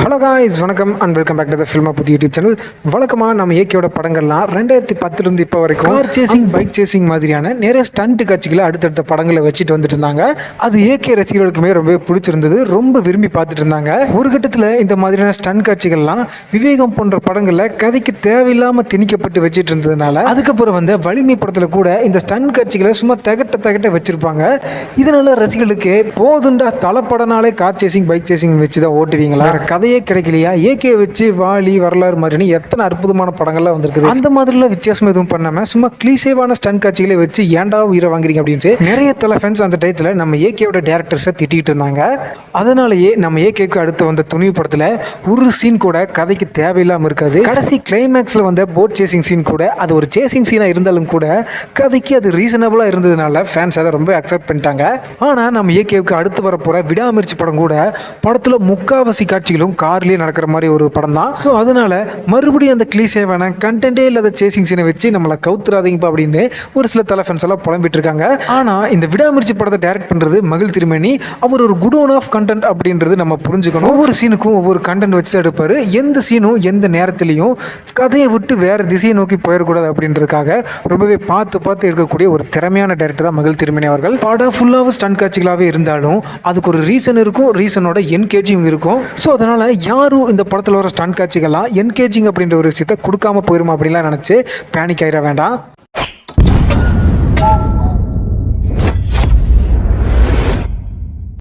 Hello guys, வணக்கம் and welcome back to the ஃபில்மா புது யூடியூப் சேனல். வழக்கமாக நம்ம ஏகேயோட படங்கள்லாம் 2010 இப்போ வரைக்கும் கார் சேசிங், பைக் சேசிங் மாதிரியான நிறைய ஸ்டண்ட் காட்சிகளை அடுத்தடுத்த படங்களை வச்சுட்டு வந்துட்டு இருந்தாங்க. அது ஏகே ரசிகர்களுக்குமே ரொம்ப பிடிச்சிருந்தது, ரொம்ப விரும்பி பார்த்துட்டு இருந்தாங்க. ஒரு கட்டத்தில் இந்த மாதிரியான ஸ்டண்ட் காட்சிகள்லாம் விவேகம் போன்ற படங்களில் கதைக்கு தேவையில்லாமல் திணிக்கப்பட்டு வச்சுட்டு இருந்ததுனால அதுக்கப்புறம் வந்து வலிமை படத்தில் கூட இந்த ஸ்டண்ட் காட்சிகளை சும்மா தகட்ட வச்சிருப்பாங்க. இதனால ரசிகர்களுக்கு போதுண்டா தலைப்படனாலே கார் சேசிங், பைக் சேசிங் வச்சு தான் ஓட்டுவீங்களா, கதையே கிடைக்கலையா, ஏகே வச்சு வாலி, வரலாறு மாதிரின்னு எத்தனை அற்புதமான படங்கள்லாம் வந்திருக்குது. அந்த மாதிரிலாம் வித்தியாசம் எதுவும் பண்ணாம சும்மா கிளீசேவான ஸ்டண்ட் காட்சிகளை வச்சு ஏன்டா உயிரை வாங்குறீங்க அப்படின்னு நிறைய தலை ஃபேன்ஸ் அந்த டயத்தில் நம்ம ஏகேவோட டேரக்டர்ஸை திட்டிகிட்டு இருந்தாங்க. அதனாலேயே நம்ம ஏகேக்கு அடுத்து வந்த துணிவு படத்தில் ஒரு சீன் கூட கதைக்கு தேவையில்லாமல் இருக்காது. கடைசி கிளைமேக்ஸில் வந்த போட் சேசிங் சீன் கூட அது ஒரு சேசிங் சீனாக இருந்தாலும் கூட கதைக்கு அது ரீசனபிளாக இருந்ததுனால ஃபேன்ஸ் அதை ரொம்ப அக்செப்ட் பண்ணிட்டாங்க. ஆனால் நம்ம ஏகேவுக்கு அடுத்து வரப்போகிற விடாமுயற்சி படம் கூட படத்தில் முக்காவாசி காட்சிகளும் கார்லேயே நடக்கிற மாதிரி ஒரு படம் தான். ஸோ அதனால மறுபடியும் அந்த கிளீசேவான கண்டென்ட்டே இல்லாத சேசிங் சீனை வச்சு நம்மளை கவுத்துறாதீங்கப்பா அப்படின்னு ஒரு சில தலை ஃபேன்ஸ் எல்லாம் புலம்பிட்டு இருக்காங்க. ஆனால் இந்த விடாமுயற்சி படத்தை டைரக்ட் பண்ணுறது மகிழ் திருமேனி. அவர் ஒரு குடோன் ஆஃப் கண்டென்ட் அப்படின்றது நம்ம புரிஞ்சுக்கணும். ஒவ்வொரு சீனுக்கும் ஒவ்வொரு கண்டென்ட் வச்சு எடுப்பார். எந்த சீனும் எந்த நேரத்திலையும் கதையை விட்டு வேறு திசையை நோக்கி போயிடக்கூடாது அப்படின்றதுக்காக ரொம்பவே பார்த்து இருக்கக்கூடிய ஒரு திறமையான டைரக்டர் தான் மகிழ் திருமேனி அவர்கள். படம் ஃபுல்லாக ஸ்டண்ட் காட்சிகளாகவே இருந்தாலும் அதுக்கு ஒரு ரீசன் இருக்கும், ரீசனோட என்கேஜிங் இருக்கும். ஸோ அதனால் யாரும் இந்த படத்தில் வர ஸ்டண்ட் காட்சிகள்லாம் என்கேஜிங் அப்படின்ற ஒரு விஷயத்தை கொடுக்காம போயிருமா அப்படின்லாம் நினச்சி பேனிக் ஆகிட வேண்டாம்.